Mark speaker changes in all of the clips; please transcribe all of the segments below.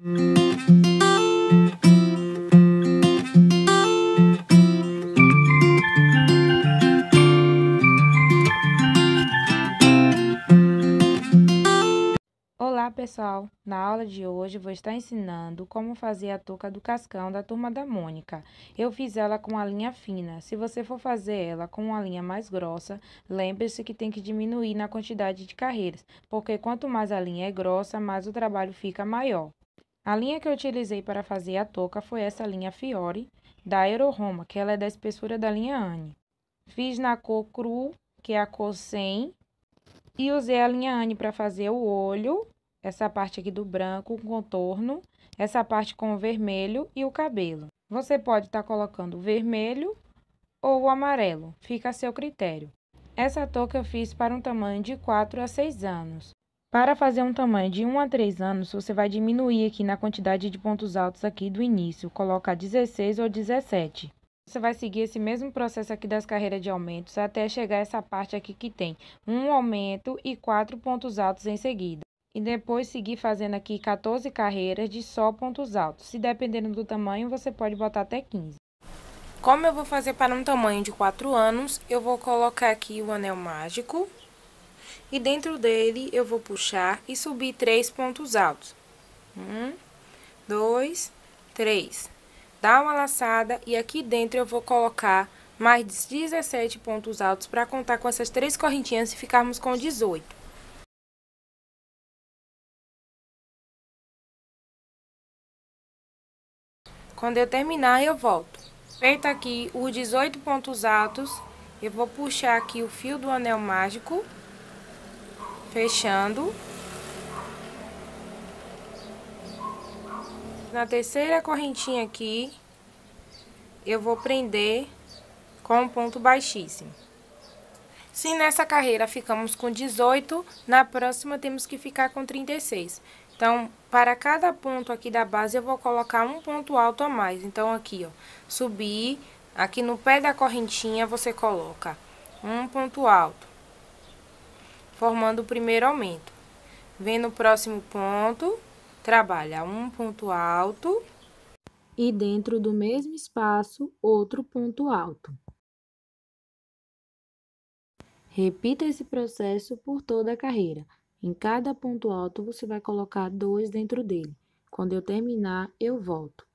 Speaker 1: Olá pessoal, na aula de hoje vou estar ensinando como fazer a touca do cascão da Turma da Mônica. Eu fiz ela com a linha fina, se você for fazer ela com uma linha mais grossa, lembre-se que tem que diminuir na quantidade de carreiras, porque quanto mais a linha é grossa, mais o trabalho fica maior. A linha que eu utilizei para fazer a touca foi essa linha Fiore, da Aero Roma, que ela é da espessura da linha Anne. Fiz na cor cru, que é a cor 100, e usei a linha Anne para fazer o olho, essa parte aqui do branco, o contorno, essa parte com o vermelho e o cabelo. Você pode estar colocando o vermelho ou o amarelo, fica a seu critério. Essa touca eu fiz para um tamanho de 4 a 6 anos. Para fazer um tamanho de 1 a 3 anos, você vai diminuir aqui na quantidade de pontos altos aqui do início, colocar 16 ou 17. Você vai seguir esse mesmo processo aqui das carreiras de aumentos até chegar a essa parte aqui que tem um aumento e 4 pontos altos em seguida. E depois seguir fazendo aqui 14 carreiras de só pontos altos. Se dependendo do tamanho, você pode botar até 15. Como eu vou fazer para um tamanho de 4 anos, eu vou colocar aqui o anel mágico. E dentro dele, eu vou puxar e subir 3 pontos altos. 1, 2, 3. Dá uma laçada e aqui dentro eu vou colocar mais 17 pontos altos para contar com essas 3 correntinhas e ficarmos com 18. Quando eu terminar, eu volto. Feito aqui os 18 pontos altos, eu vou puxar aqui o fio do anel mágico, fechando. Na terceira correntinha aqui, eu vou prender com um ponto baixíssimo. Se nessa carreira ficamos com 18, na próxima temos que ficar com 36. Então, para cada ponto aqui da base, eu vou colocar um ponto alto a mais. Então, aqui, ó, subir, aqui no pé da correntinha, você coloca um ponto alto, formando o primeiro aumento. Vem no próximo ponto, trabalha um ponto alto e dentro do mesmo espaço, outro ponto alto. Repita esse processo por toda a carreira. Em cada ponto alto, você vai colocar 2 dentro dele. Quando eu terminar, eu volto.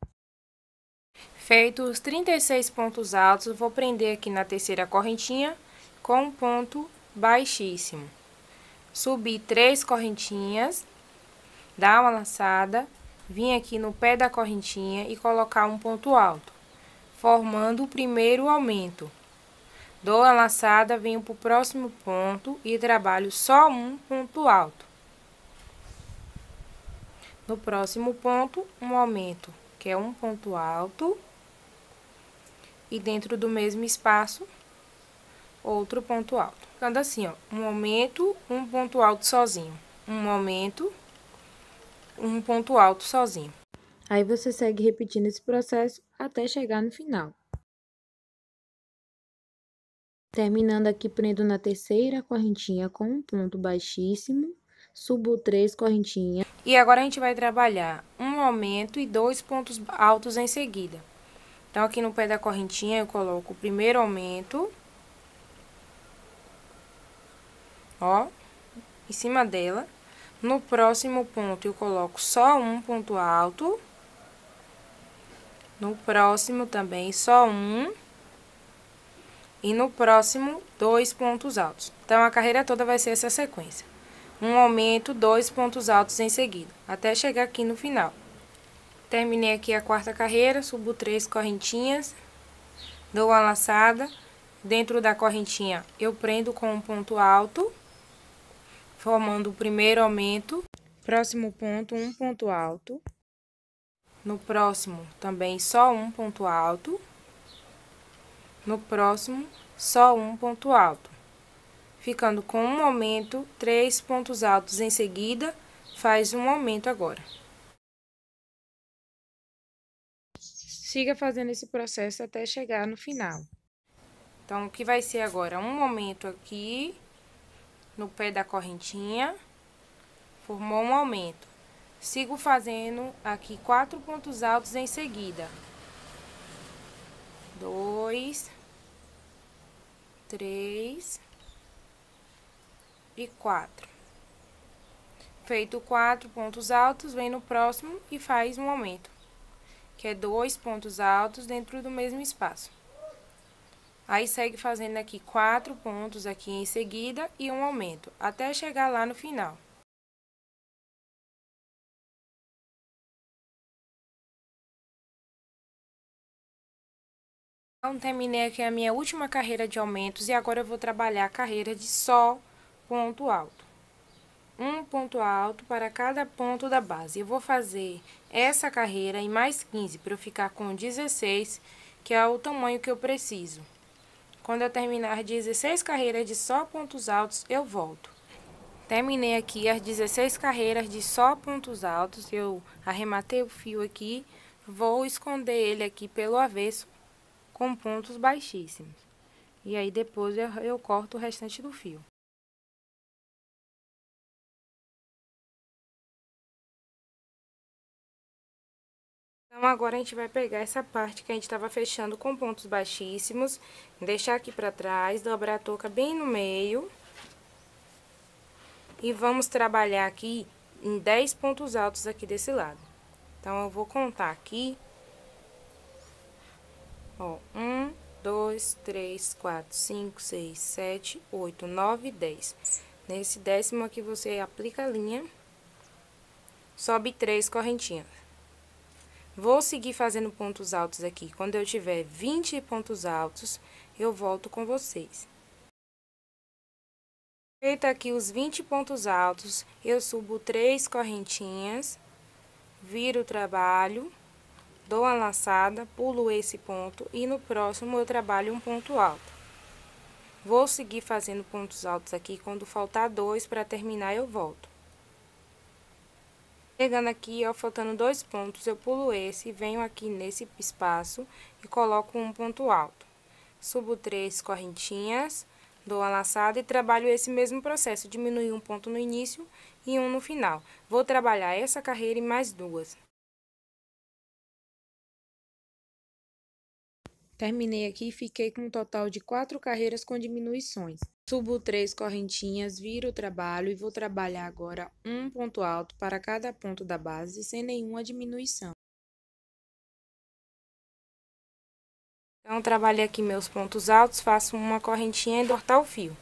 Speaker 1: Feitos os 36 pontos altos, vou prender aqui na terceira correntinha com um ponto baixíssimo. Subir 3 correntinhas, dar uma laçada, vim aqui no pé da correntinha e colocar um ponto alto, formando o primeiro aumento. Dou a laçada, venho para o próximo ponto e trabalho só um ponto alto. No próximo ponto, um aumento, que é um ponto alto. E dentro do mesmo espaço, outro ponto alto. Ficando assim, ó, um aumento, um ponto alto sozinho. Um aumento, um ponto alto sozinho. Aí você segue repetindo esse processo até chegar no final. Terminando aqui, prendo na terceira correntinha com um ponto baixíssimo, subo 3 correntinhas. E agora a gente vai trabalhar um aumento e 2 pontos altos em seguida. Então, aqui no pé da correntinha, eu coloco o primeiro aumento, ó, em cima dela. No próximo ponto, eu coloco só um ponto alto. No próximo também, só um. E no próximo, 2 pontos altos. Então, a carreira toda vai ser essa sequência. Um aumento, 2 pontos altos em seguida, até chegar aqui no final. Terminei aqui a quarta carreira, subo 3 correntinhas, dou uma laçada. Dentro da correntinha, eu prendo com um ponto alto, formando o primeiro aumento. Próximo ponto, um ponto alto. No próximo, também só um ponto alto. No próximo, só um ponto alto. Ficando com um aumento, 3 pontos altos em seguida, faz um aumento agora. Siga fazendo esse processo até chegar no final. Então, o que vai ser agora? Um aumento aqui, no pé da correntinha, formou um aumento. Sigo fazendo aqui 4 pontos altos em seguida. 2, 3 e 4. Feito 4 pontos altos, vem no próximo e faz um aumento, que é 2 pontos altos dentro do mesmo espaço. Aí, segue fazendo aqui 4 pontos aqui em seguida e um aumento, até chegar lá no final. Então, terminei aqui a minha última carreira de aumentos e agora eu vou trabalhar a carreira de só ponto alto. Um ponto alto para cada ponto da base. Eu vou fazer essa carreira em mais 15 para eu ficar com 16, que é o tamanho que eu preciso. Quando eu terminar 16 carreiras de só pontos altos, eu volto. Terminei aqui as 16 carreiras de só pontos altos, eu arrematei o fio aqui, vou esconder ele aqui pelo avesso com pontos baixíssimos. E aí depois eu corto o restante do fio. Então, agora a gente vai pegar essa parte que a gente estava fechando com pontos baixíssimos, deixar aqui pra trás, dobrar a touca bem no meio. E vamos trabalhar aqui em 10 pontos altos aqui desse lado. Então, eu vou contar aqui, ó, 1, 2, 3, 4, 5, 6, 7, 8, 9, 10. Nesse 10º aqui, você aplica a linha, sobe 3 correntinhas. Vou seguir fazendo pontos altos aqui. Quando eu tiver 20 pontos altos, eu volto com vocês. Feito aqui os 20 pontos altos, eu subo 3 correntinhas, viro o trabalho, dou a laçada, pulo esse ponto e no próximo eu trabalho um ponto alto. Vou seguir fazendo pontos altos aqui, quando faltar 2 para terminar eu volto. Chegando aqui, ó, faltando 2 pontos, eu pulo esse, venho aqui nesse espaço e coloco um ponto alto. Subo 3 correntinhas, dou a laçada e trabalho esse mesmo processo, diminuir um ponto no início e um no final. Vou trabalhar essa carreira e mais 2. Terminei aqui e fiquei com um total de 4 carreiras com diminuições. Subo 3 correntinhas, viro o trabalho e vou trabalhar agora um ponto alto para cada ponto da base, sem nenhuma diminuição. Então, trabalhei aqui meus pontos altos, faço uma correntinha e cortar o fio.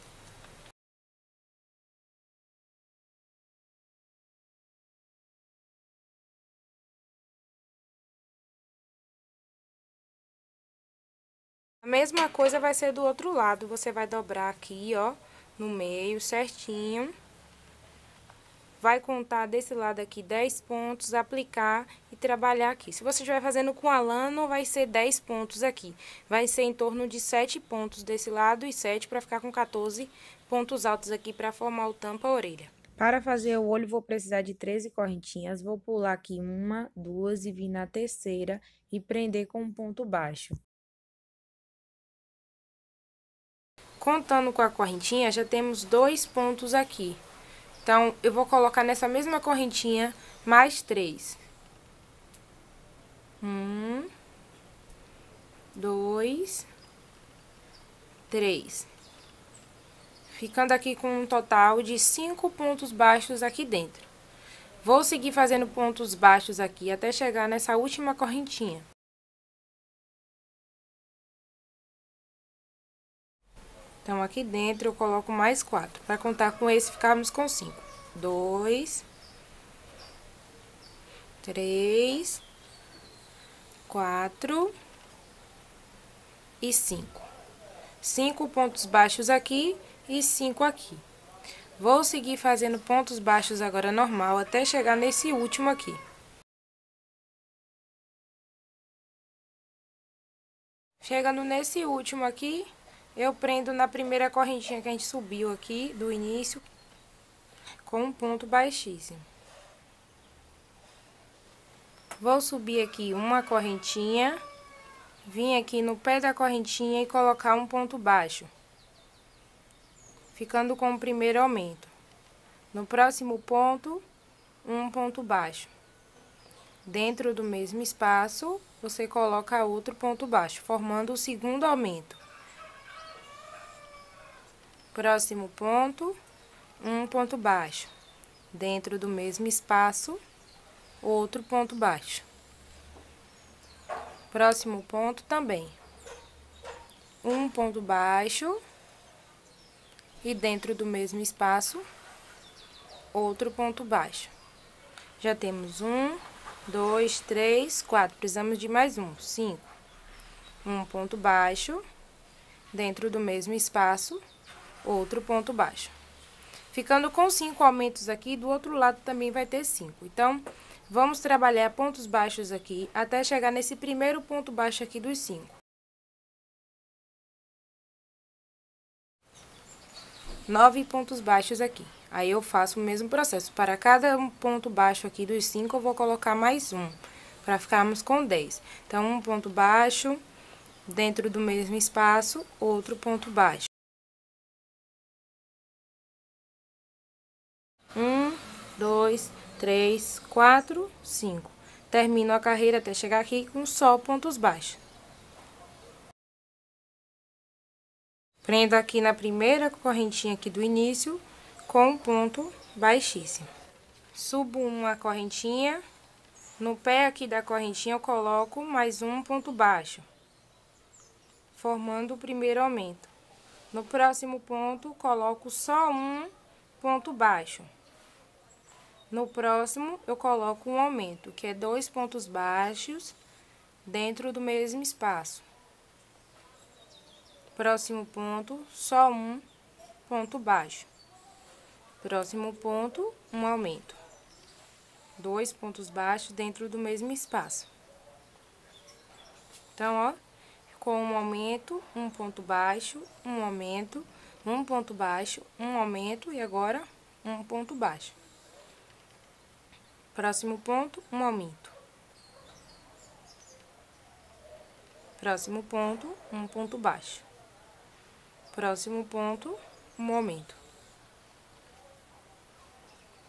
Speaker 1: A mesma coisa vai ser do outro lado, você vai dobrar aqui, ó, no meio, certinho. Vai contar desse lado aqui 10 pontos, aplicar e trabalhar aqui. Se você estiver fazendo com a lã, não vai ser 10 pontos aqui. Vai ser em torno de 7 pontos desse lado e 7 para ficar com 14 pontos altos aqui para formar o tampa-orelha. Para fazer o olho, vou precisar de 13 correntinhas. Vou pular aqui uma, duas e vir na terceira e prender com um ponto baixo. Contando com a correntinha, já temos 2 pontos aqui. Então, eu vou colocar nessa mesma correntinha mais 3. 1, 2, 3. Ficando aqui com um total de 5 pontos baixos aqui dentro. Vou seguir fazendo pontos baixos aqui até chegar nessa última correntinha. Então, aqui dentro eu coloco mais 4. Para contar com esse, ficarmos com 5. 2, 3, 4 e 5. 5 pontos baixos aqui e 5 aqui. Vou seguir fazendo pontos baixos agora normal até chegar nesse último aqui. Chegando nesse último aqui, eu prendo na primeira correntinha que a gente subiu aqui do início com um ponto baixíssimo. Vou subir aqui uma correntinha, vim aqui no pé da correntinha e colocar um ponto baixo, ficando com o primeiro aumento. No próximo ponto, um ponto baixo. Dentro do mesmo espaço, você coloca outro ponto baixo, formando o segundo aumento. Próximo ponto, um ponto baixo. Dentro do mesmo espaço, outro ponto baixo. Próximo ponto também. Um ponto baixo. E dentro do mesmo espaço, outro ponto baixo. Já temos 1, 2, 3, 4. Precisamos de mais um, 5. Um ponto baixo. Dentro do mesmo espaço, outro ponto baixo. Ficando com 5 aumentos aqui, do outro lado também vai ter 5. Então, vamos trabalhar pontos baixos aqui, até chegar nesse primeiro ponto baixo aqui dos 5. 9 pontos baixos aqui. Aí, eu faço o mesmo processo. Para cada ponto baixo aqui dos 5, eu vou colocar mais um, para ficarmos com 10. Então, um ponto baixo, dentro do mesmo espaço, outro ponto baixo. 1, 2, 3, 4, 5. Termino a carreira até chegar aqui com só pontos baixos. Prendo aqui na primeira correntinha aqui do início com um ponto baixíssimo. Subo uma correntinha, no pé aqui da correntinha eu coloco mais um ponto baixo, formando o primeiro aumento. No próximo ponto, coloco só um ponto baixo. No próximo, eu coloco um aumento, que é 2 pontos baixos dentro do mesmo espaço. Próximo ponto, só um ponto baixo. Próximo ponto, um aumento. 2 pontos baixos dentro do mesmo espaço. Então, ó, com um aumento, um ponto baixo, um aumento, um ponto baixo, um aumento e agora um ponto baixo. Próximo ponto, um aumento. Próximo ponto, um ponto baixo. Próximo ponto, um aumento.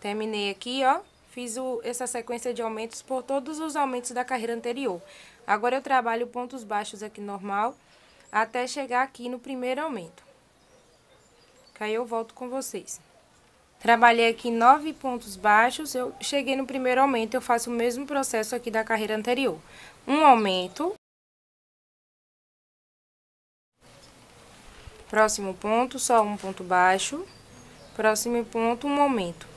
Speaker 1: Terminei aqui, ó. Fiz essa sequência de aumentos por todos os aumentos da carreira anterior. Agora, eu trabalho pontos baixos aqui normal, até chegar aqui no primeiro aumento. Que aí eu volto com vocês. Trabalhei aqui 9 pontos baixos, eu cheguei no primeiro aumento, eu faço o mesmo processo aqui da carreira anterior. Um aumento. Próximo ponto, só um ponto baixo. Próximo ponto, um aumento.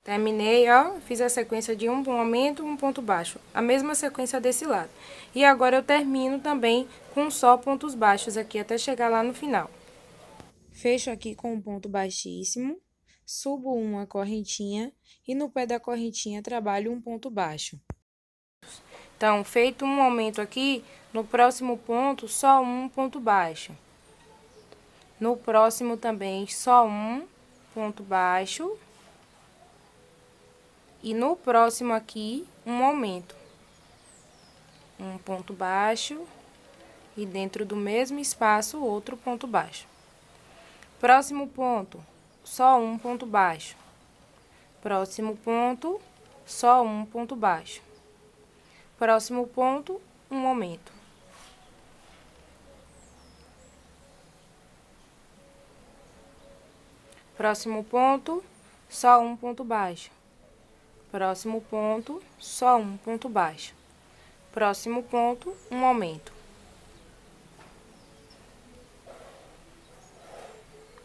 Speaker 1: Terminei, ó, fiz a sequência de um aumento, um ponto baixo. A mesma sequência desse lado. E agora, eu termino também com só pontos baixos aqui, até chegar lá no final. Fecho aqui com um ponto baixíssimo, subo uma correntinha e no pé da correntinha trabalho um ponto baixo. Então, feito um aumento aqui, no próximo ponto, só um ponto baixo. No próximo também, só um ponto baixo. E no próximo aqui, um aumento. Um ponto baixo e dentro do mesmo espaço, outro ponto baixo. Próximo ponto, só um ponto baixo. Próximo ponto, só um ponto baixo. Próximo ponto, um aumento. Próximo ponto, só um ponto baixo. Próximo ponto, só um ponto baixo. Próximo ponto, um aumento.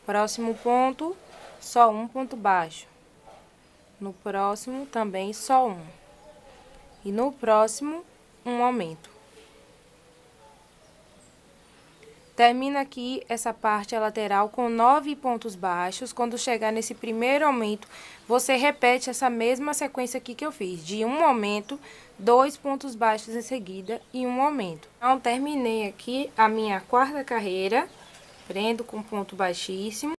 Speaker 1: Próximo ponto, só um ponto baixo. No próximo, também só um. E no próximo, um aumento. Termina aqui essa parte lateral com 9 pontos baixos. Quando chegar nesse primeiro aumento, você repete essa mesma sequência aqui que eu fiz. De um aumento, 2 pontos baixos em seguida e um aumento. Então, terminei aqui a minha quarta carreira. Prendo com ponto baixíssimo.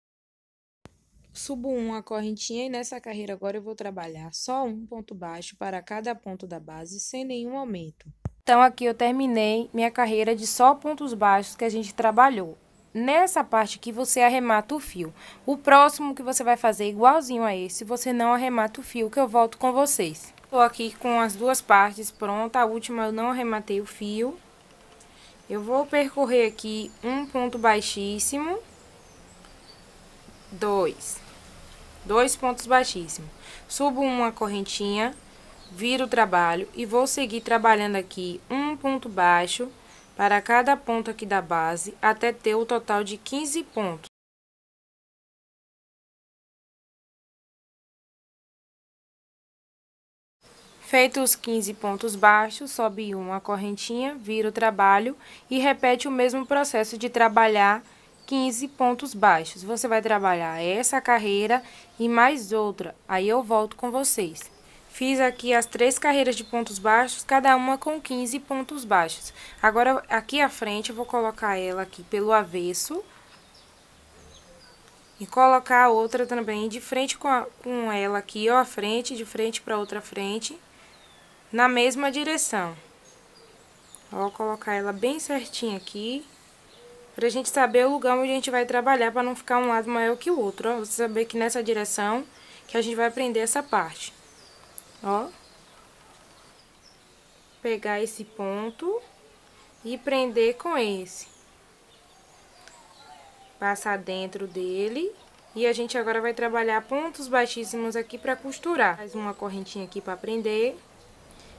Speaker 1: Subo uma correntinha e nessa carreira agora eu vou trabalhar só um ponto baixo para cada ponto da base, sem nenhum aumento. Então, aqui eu terminei minha carreira de só pontos baixos que a gente trabalhou. nessa parte aqui você arremata o fio. O próximo que você vai fazer igualzinho a esse, você não arremata o fio, que eu volto com vocês. Tô aqui com as duas partes prontas, a última eu não arrematei o fio. Eu vou percorrer aqui um ponto baixíssimo, dois pontos baixíssimos. Subo uma correntinha, viro o trabalho e vou seguir trabalhando aqui um ponto baixo para cada ponto aqui da base, até ter o total de 15 pontos. Feito os 15 pontos baixos, sobe uma correntinha, vira o trabalho e repete o mesmo processo de trabalhar 15 pontos baixos. Você vai trabalhar essa carreira e mais outra, aí eu volto com vocês. Fiz aqui as 3 carreiras de pontos baixos, cada uma com 15 pontos baixos. Agora, aqui à frente, eu vou colocar ela aqui pelo avesso. E colocar a outra também de frente com ela aqui, ó, à frente, de frente para outra frente, na mesma direção. Ó, colocar ela bem certinha aqui, pra gente saber o lugar onde a gente vai trabalhar, pra não ficar um lado maior que o outro, ó. Você saber que nessa direção que a gente vai prender essa parte. Ó. Pegar esse ponto e prender com esse. Passar dentro dele. E a gente agora vai trabalhar pontos baixíssimos aqui pra costurar. Faz uma correntinha aqui pra prender.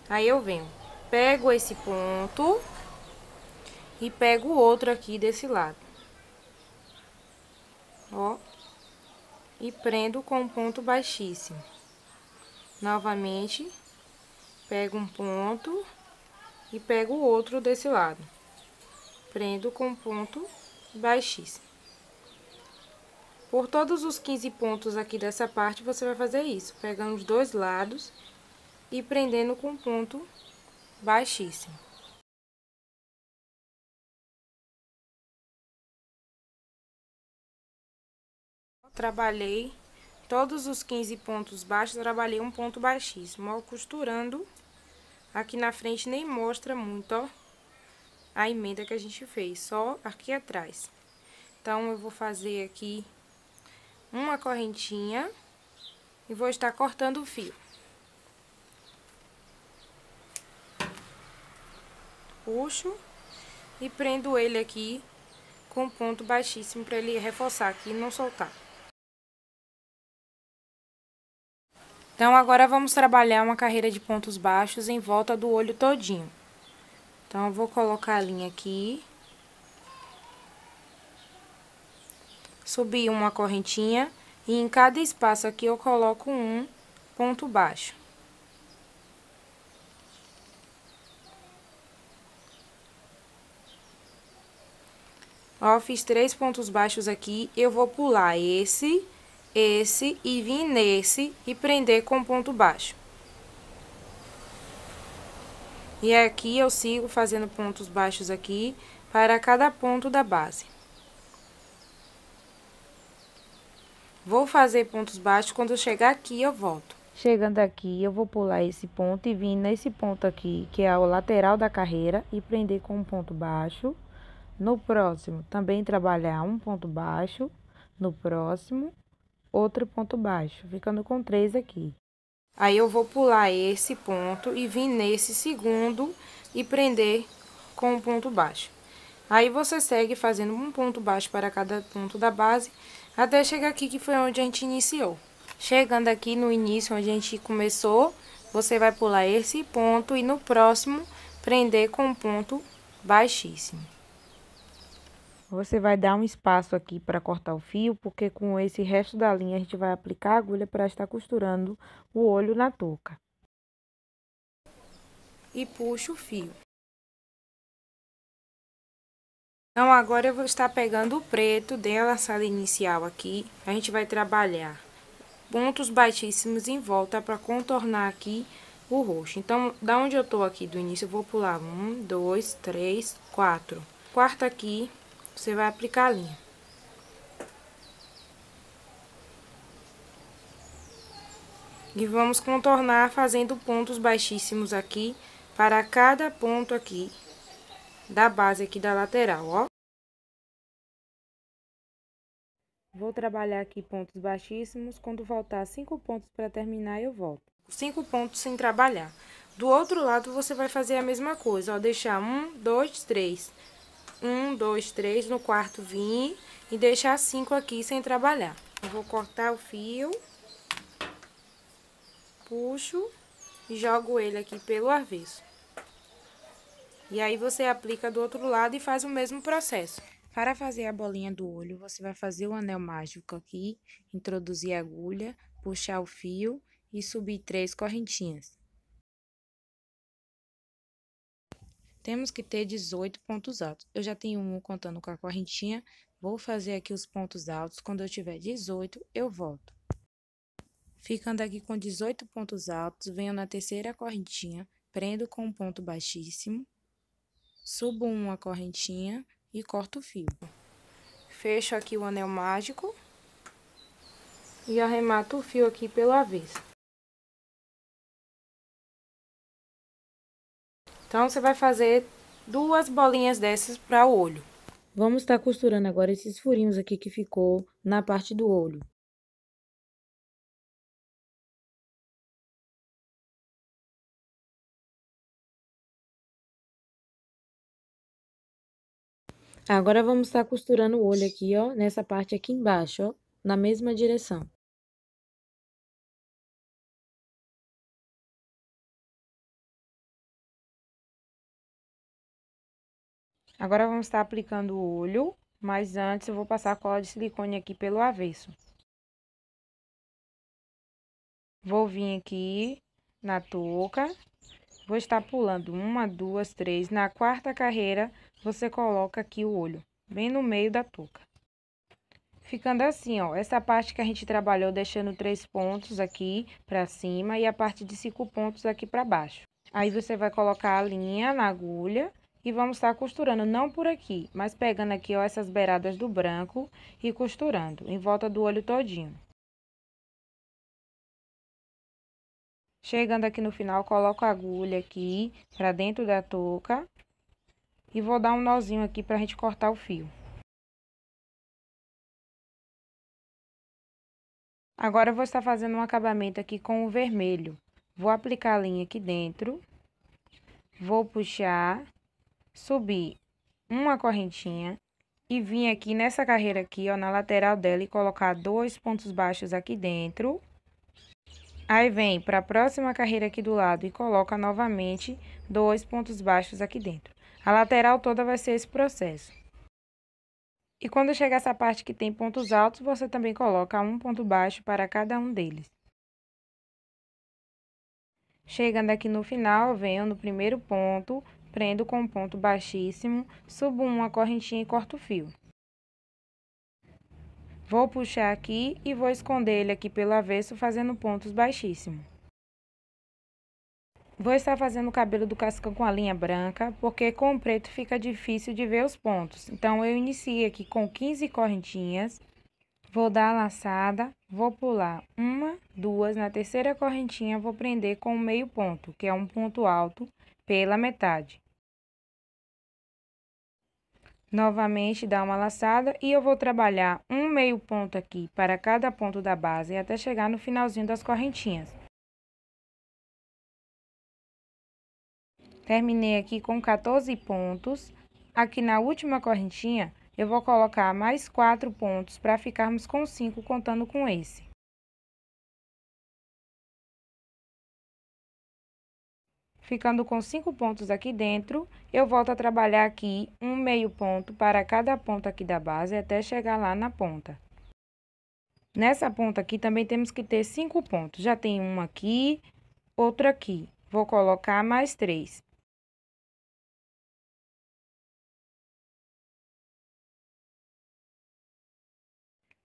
Speaker 1: Aí eu venho, pego esse ponto e pego o outro aqui desse lado. Ó. E prendo com um ponto baixíssimo. Novamente, pego um ponto e pego o outro desse lado. Prendo com um ponto baixíssimo. Por todos os 15 pontos aqui dessa parte, você vai fazer isso, pegando os dois lados e prendendo com um ponto baixíssimo. Trabalhei todos os 15 pontos baixos, trabalhei um ponto baixíssimo, ó, costurando. Aqui na frente nem mostra muito, ó, a emenda que a gente fez, só aqui atrás. Então, eu vou fazer aqui uma correntinha e vou estar cortando o fio. Puxo e prendo ele aqui com ponto baixíssimo para ele reforçar aqui e não soltar. Então, agora vamos trabalhar uma carreira de pontos baixos em volta do olho todinho. Então, eu vou colocar a linha aqui. Subir uma correntinha e em cada espaço aqui eu coloco um ponto baixo. Ó, fiz 3 pontos baixos aqui, eu vou pular esse e vir nesse e prender com ponto baixo. E aqui eu sigo fazendo pontos baixos aqui para cada ponto da base. Vou fazer pontos baixos, quando eu chegar aqui eu volto. Chegando aqui, eu vou pular esse ponto e vir nesse ponto aqui, que é o lateral da carreira, e prender com um ponto baixo. No próximo, também trabalhar um ponto baixo. No próximo, outro ponto baixo, ficando com 3 aqui. Aí, eu vou pular esse ponto e vir nesse segundo e prender com um ponto baixo. Aí, você segue fazendo um ponto baixo para cada ponto da base, até chegar aqui, que foi onde a gente iniciou. Chegando aqui no início, onde a gente começou, você vai pular esse ponto e no próximo, prender com um ponto baixíssimo. Você vai dar um espaço aqui para cortar o fio, porque com esse resto da linha a gente vai aplicar a agulha para estar costurando o olho na touca. E puxo o fio. Então, agora eu vou estar pegando o preto, dei a laçada inicial aqui, a gente vai trabalhar pontos baixíssimos em volta para contornar aqui o roxo. Então, da onde eu tô aqui do início, eu vou pular 1, 2, 3, 4. Quarto aqui, você vai aplicar a linha. E vamos contornar fazendo pontos baixíssimos aqui para cada ponto aqui da base aqui da lateral, ó. Vou trabalhar aqui pontos baixíssimos. Quando faltar 5 pontos para terminar, eu volto. 5 pontos sem trabalhar. Do outro lado, você vai fazer a mesma coisa, ó. Deixar 1, 2, 3. 1, 2, 3. No quarto, vir e deixar 5 aqui sem trabalhar. Eu vou cortar o fio. Puxo e jogo ele aqui pelo avesso. E aí, você aplica do outro lado e faz o mesmo processo. Para fazer a bolinha do olho, você vai fazer o anel mágico aqui, introduzir a agulha, puxar o fio e subir 3 correntinhas. Temos que ter 18 pontos altos. Eu já tenho um contando com a correntinha, vou fazer aqui os pontos altos. Quando eu tiver 18, eu volto. Ficando aqui com 18 pontos altos, venho na terceira correntinha, prendo com um ponto baixíssimo, subo uma correntinha e corto o fio. Fecho aqui o anel mágico e arremato o fio aqui pelo avesso. Então, você vai fazer 2 bolinhas dessas para o olho. Vamos estar costurando agora esses furinhos aqui que ficou na parte do olho. Agora, vamos estar costurando o olho aqui, ó, nessa parte aqui embaixo, ó, na mesma direção. Agora, vamos estar aplicando o olho, mas antes eu vou passar a cola de silicone aqui pelo avesso. Vou vir aqui na touca, vou estar pulando 1, 2, 3. Na quarta carreira, você coloca aqui o olho, bem no meio da touca. Ficando assim, ó, essa parte que a gente trabalhou deixando 3 pontos aqui pra cima e a parte de 5 pontos aqui pra baixo. Aí, você vai colocar a linha na agulha e vamos estar costurando, não por aqui, mas pegando aqui, ó, essas beiradas do branco e costurando em volta do olho todinho. Chegando aqui no final, coloco a agulha aqui pra dentro da touca e vou dar um nozinho aqui pra gente cortar o fio. Agora, eu vou estar fazendo um acabamento aqui com o vermelho. Vou aplicar a linha aqui dentro, vou puxar, subir uma correntinha e vir aqui nessa carreira aqui, ó, na lateral dela e colocar 2 pontos baixos aqui dentro. Aí, vem para a próxima carreira aqui do lado e coloca novamente 2 pontos baixos aqui dentro. A lateral toda vai ser esse processo. E quando chegar essa parte que tem pontos altos, você também coloca um ponto baixo para cada um deles. Chegando aqui no final, venho no primeiro ponto, prendo com um ponto baixíssimo, subo uma correntinha e corto o fio. Vou puxar aqui e vou esconder ele aqui pelo avesso, fazendo pontos baixíssimos. Vou estar fazendo o cabelo do cascão com a linha branca, porque com o preto fica difícil de ver os pontos. Então, eu iniciei aqui com 15 correntinhas, vou dar a laçada, vou pular 1, 2, na terceira correntinha vou prender com meio ponto, que é um ponto alto, pela metade. Novamente, dá uma laçada e eu vou trabalhar um meio ponto aqui para cada ponto da base até chegar no finalzinho das correntinhas. Terminei aqui com 14 pontos. Aqui na última correntinha, eu vou colocar mais 4 pontos para ficarmos com 5 contando com esse. Ficando com 5 pontos aqui dentro, eu volto a trabalhar aqui um meio ponto para cada ponta aqui da base até chegar lá na ponta. Nessa ponta aqui também temos que ter 5 pontos. Já tem um aqui, outro aqui. Vou colocar mais 3.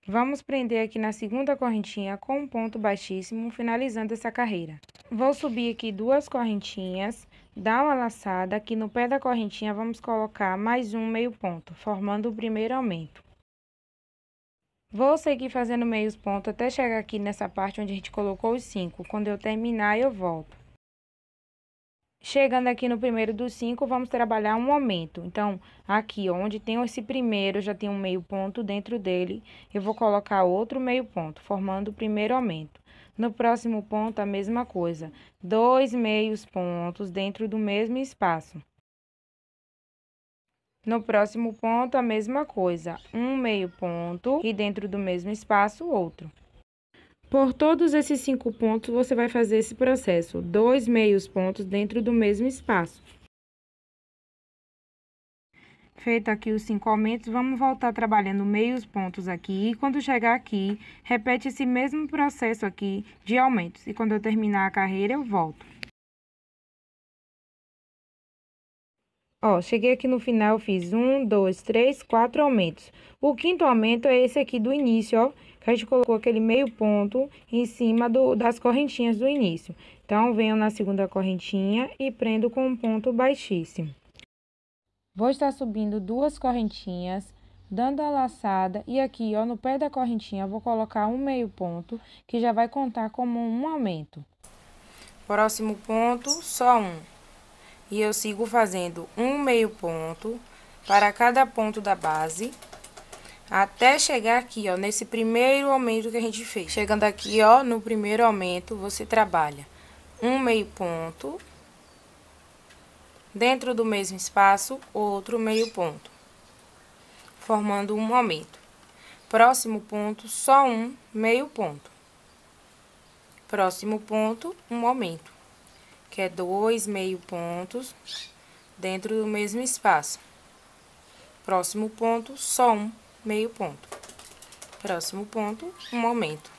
Speaker 1: Vamos prender aqui na segunda correntinha com um ponto baixíssimo, finalizando essa carreira. Vou subir aqui 2 correntinhas, dar uma laçada, aqui no pé da correntinha vamos colocar mais um meio ponto, formando o primeiro aumento. Vou seguir fazendo meios pontos até chegar aqui nessa parte onde a gente colocou os 5. Quando eu terminar, eu volto. Chegando aqui no primeiro dos 5, vamos trabalhar um aumento. Então, aqui, ó, onde tem esse primeiro, já tem um meio ponto dentro dele, eu vou colocar outro meio ponto, formando o primeiro aumento. No próximo ponto, a mesma coisa, 2 meios pontos dentro do mesmo espaço. No próximo ponto, a mesma coisa, um meio ponto e dentro do mesmo espaço, outro. Por todos esses 5 pontos, você vai fazer esse processo, 2 meios pontos dentro do mesmo espaço. Feito aqui os 5 aumentos, vamos voltar trabalhando meios pontos aqui. E quando chegar aqui, repete esse mesmo processo aqui de aumentos. E quando eu terminar a carreira, eu volto. Ó, cheguei aqui no final, fiz 1, 2, 3, 4 aumentos. O quinto aumento é esse aqui do início, ó, que a gente colocou aquele meio ponto em cima das correntinhas do início. Então, venho na segunda correntinha e prendo com um ponto baixíssimo. Vou estar subindo 2 correntinhas, dando a laçada e aqui, ó, no pé da correntinha, vou colocar um meio ponto, que já vai contar como um aumento. Próximo ponto, só um. E eu sigo fazendo um meio ponto para cada ponto da base, até chegar aqui, ó, nesse primeiro aumento que a gente fez. Chegando aqui, ó, no primeiro aumento, você trabalha um meio ponto, dentro do mesmo espaço, outro meio ponto, formando um aumento. Próximo ponto, só um meio ponto. Próximo ponto, um aumento, que é 2 meio pontos dentro do mesmo espaço. Próximo ponto, só um meio ponto. Próximo ponto, um aumento.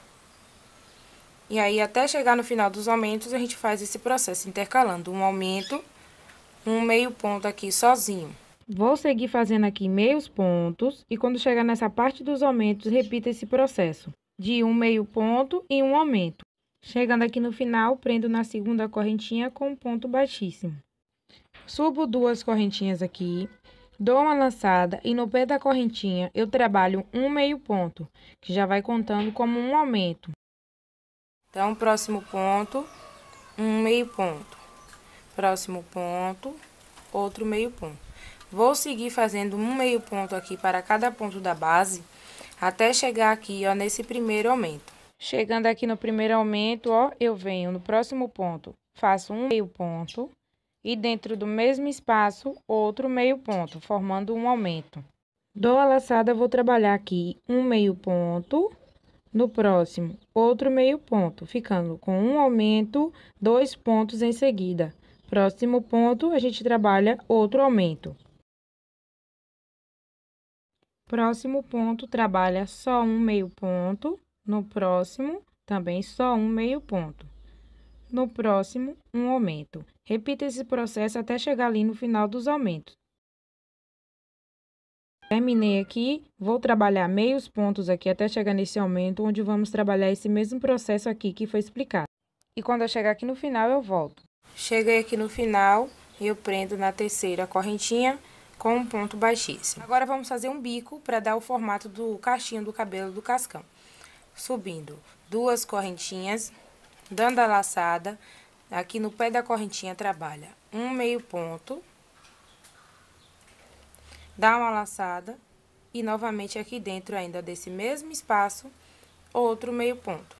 Speaker 1: E aí, até chegar no final dos aumentos, a gente faz esse processo intercalando um aumento, um meio ponto aqui sozinho. Vou seguir fazendo aqui meios pontos e quando chegar nessa parte dos aumentos, repita esse processo de um meio ponto e um aumento. Chegando aqui no final, prendo na segunda correntinha com um ponto baixíssimo. Subo 2 correntinhas aqui, dou uma laçada e no pé da correntinha eu trabalho um meio ponto, que já vai contando como um aumento. Então, próximo ponto, um meio ponto. Próximo ponto, outro meio ponto. Vou seguir fazendo um meio ponto aqui para cada ponto da base, até chegar aqui, ó, nesse primeiro aumento. Chegando aqui no primeiro aumento, ó, eu venho no próximo ponto, faço um meio ponto e dentro do mesmo espaço, outro meio ponto, formando um aumento. Dou a laçada, vou trabalhar aqui um meio ponto, no próximo, outro meio ponto, ficando com um aumento, 2 pontos em seguida. Próximo ponto, a gente trabalha outro aumento. Próximo ponto, trabalha só um meio ponto. No próximo, também só um meio ponto. No próximo, um aumento. Repita esse processo até chegar ali no final dos aumentos. Terminei aqui, vou trabalhar meios pontos aqui até chegar nesse aumento, onde vamos trabalhar esse mesmo processo aqui que foi explicado. E quando eu chegar aqui no final, eu volto. Cheguei aqui no final, eu prendo na terceira correntinha com um ponto baixíssimo. Agora, vamos fazer um bico para dar o formato do cachinho do cabelo do cascão. Subindo 2 correntinhas, dando a laçada, aqui no pé da correntinha trabalha um meio ponto, dá uma laçada e novamente aqui dentro ainda desse mesmo espaço, outro meio ponto.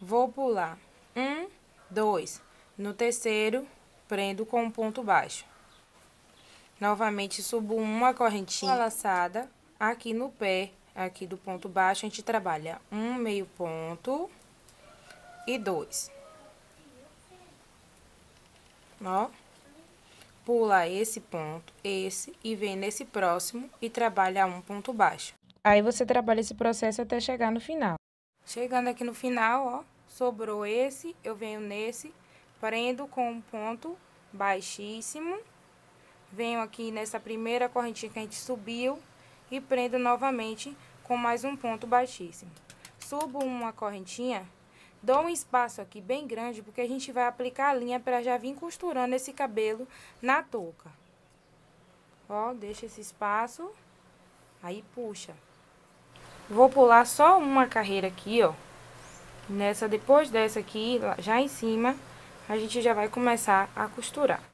Speaker 1: Vou pular 1, 2, no terceiro, prendo com um ponto baixo. Novamente subo uma correntinha, uma laçada. Aqui no pé, aqui do ponto baixo, a gente trabalha um meio ponto e 2. Ó, pula esse ponto, esse, e vem nesse próximo e trabalha um ponto baixo. Aí, você trabalha esse processo até chegar no final. Chegando aqui no final, ó, sobrou esse, eu venho nesse, prendo com um ponto baixíssimo, venho aqui nessa primeira correntinha que a gente subiu, e prendo novamente com mais um ponto baixíssimo. Subo uma correntinha, dou um espaço aqui bem grande, porque a gente vai aplicar a linha para já vir costurando esse cabelo na touca. Ó, deixa esse espaço, aí puxa. Vou pular só uma carreira aqui, ó, Depois dessa aqui, já em cima, a gente já vai começar a costurar.